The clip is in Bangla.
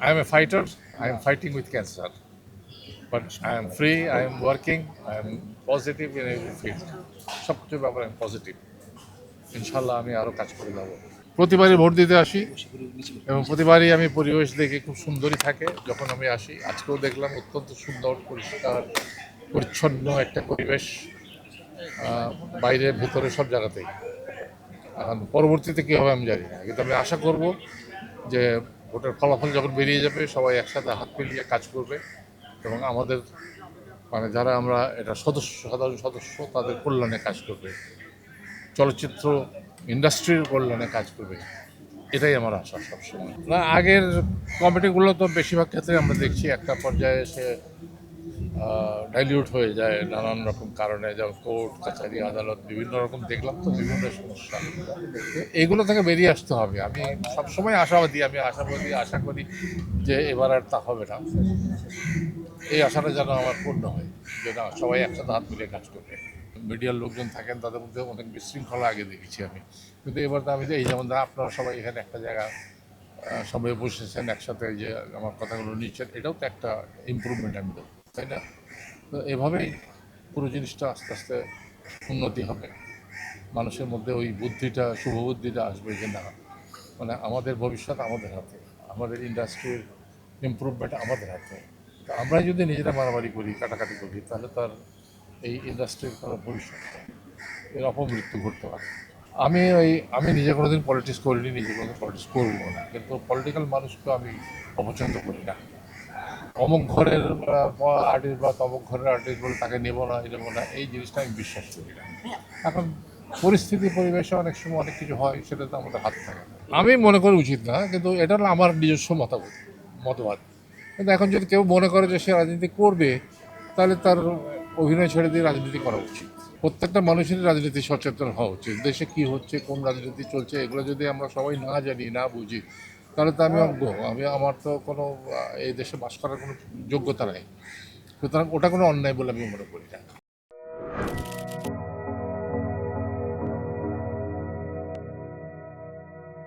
I am a fighter. I am fighting with cancer. But I am free, I am working, I am positive in every field. সবচেয়ে ব্যাপারে আমি পজিটিভ। ইনশাল্লাহ আমি আরও কাজ করে যাবো। প্রতিবারই ভোট দিতে আসি এবং প্রতিবারই আমি পরিবেশ দেখে খুব সুন্দরই থাকে যখন আমি আসি। আজকেও দেখলাম অত্যন্ত সুন্দর পরিষ্কার পরিচ্ছন্ন একটা পরিবেশ, বাইরে ভেতরে সব জায়গাতেই। এখন পরবর্তীতে কী হবে আমি জানি না, কিন্তু আমি আশা করব যে ভোটের ফলাফল যখন বেরিয়ে যাবে সবাই একসাথে হাত মিলিয়ে কাজ করবে এবং আমাদের যারা আমরা এটা সাধারণ সদস্য তাদের কল্যাণে কাজ করবে, চলচ্চিত্র ইন্ডাস্ট্রির কল্যাণে কাজ করবে, এটাই আমার আশা সবসময়। না, আগের কমিটিগুলো তো বেশিরভাগ ক্ষেত্রে আমরা দেখছি একটা পর্যায়ে এসে ডাইলিউট হয়ে যায় নানান রকম কারণে, যেমন কোর্ট কাছারি আদালত বিভিন্ন রকম দেখলাম, তো বিভিন্ন সমস্যা। এগুলো থেকে বেরিয়ে আসতে হবে। আমি সবসময় আশাবাদী, আশা করি যে এবার আর তা হবে না। এই আশাটা যেন আমার পূর্ণ হয়, যে না, সবাই একসাথে হাত মিলিয়ে কাজ করবে। মিডিয়ার লোকজন থাকেন, তাদের মধ্যে অনেক বিশৃঙ্খলা আগে দেখেছি আমি, কিন্তু এবার তো আমি এই যেমন আপনারা সবাই এখানে একটা জায়গা সবাই বসেছেন একসাথে, যে আমার কথাগুলো নিচ্ছেন, এটাও তো একটা ইম্প্রুভমেন্ট আমি দেবো, তাই না? তো এভাবেই পুরো জিনিসটা আস্তে আস্তে উন্নতি হবে। মানুষের মধ্যে ওই বুদ্ধিটা, শুভবুদ্ধিটা আসবে যে না, আমাদের ভবিষ্যৎ আমাদের হাতে, আমাদের ইন্ডাস্ট্রির ইমপ্রুভমেন্ট আমাদের হাতে। তো আমরা যদি নিজেরা মারামারি করি, কাটাকাটি করি, তাহলে তার এই ইন্ডাস্ট্রির কোনো ভবিষ্যৎ নেই, এর অপমৃত্যু ঘটতে পারে। আমি নিজে কোনোদিন পলিটিক্স করিনি, নিজে কোনোদিন পলিটিক্স করবো না, কিন্তু পলিটিক্যাল মানুষকে আমি অপছন্দ করি না। অমুক ঘরের আর্টিস্ট বা তমুক ঘরের আর্টিস্ট বলে তাকে নেবো না, এই জিনিসটা আমি বিশ্বাস করি না। এখন পরিস্থিতি পরিবেশে অনেক সময় অনেক কিছু হয়, সেটা তো আমাদের হাত থাকে না। আমি মনে করি উচিত না, কিন্তু এটা হলো আমার নিজস্ব মতবাদ। কিন্তু এখন যদি কেউ মনে করে যে সে রাজনীতি করবে, তাহলে তার অভিনয় ছেড়ে দিয়ে রাজনীতি করা উচিত। প্রত্যেকটা মানুষেরই রাজনীতি সচেতন হওয়া উচিত। দেশে কি হচ্ছে, কোন রাজনীতি চলছে, এগুলো যদি আমরা সবাই না জানি, না বুঝি, তাহলে তো আমি অজ্ঞ। আমার তো কোনো এই দেশে বাস করার কোনো যোগ্যতা নেই। সুতরাং ওটা কোনো অন্যায় বলে আমি মনে করি না।